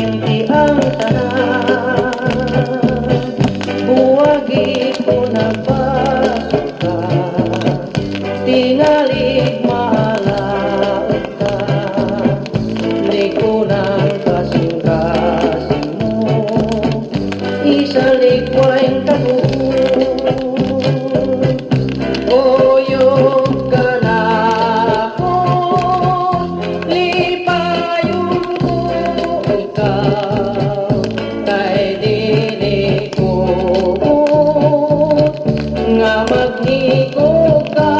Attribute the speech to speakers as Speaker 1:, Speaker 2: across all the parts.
Speaker 1: maginti ang tanan. Buwagi ko na basuka, tingalig mahalaot ka. Liko ng kasing-kasing mo, isalik walang tabuo. Oyog ka na ako, lipayon ko ikaw, kay dili ko nga maghigog ka.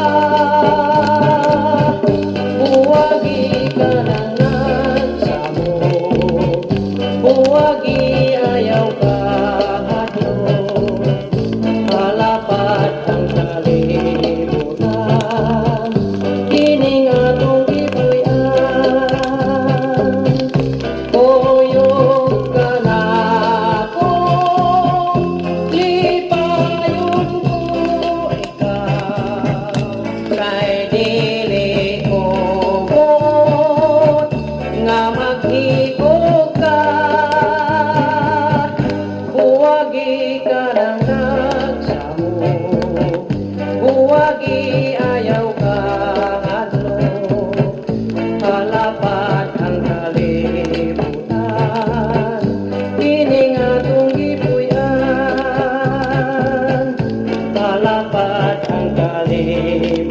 Speaker 1: Buwagi ka na nagsamo, buwagi ayaw ka hadlok, halapat ang kalibutan, kining atong gipuy-an. Oyog ka na ako, lipayon ko ikaw, kay dili ko nga maghigog ka. Buwagi ka nang nagsamo, buwagi ayaw ka hadlok, halapat ang kalibutan, kining atong gipuy-an, halapat ang kalibutan.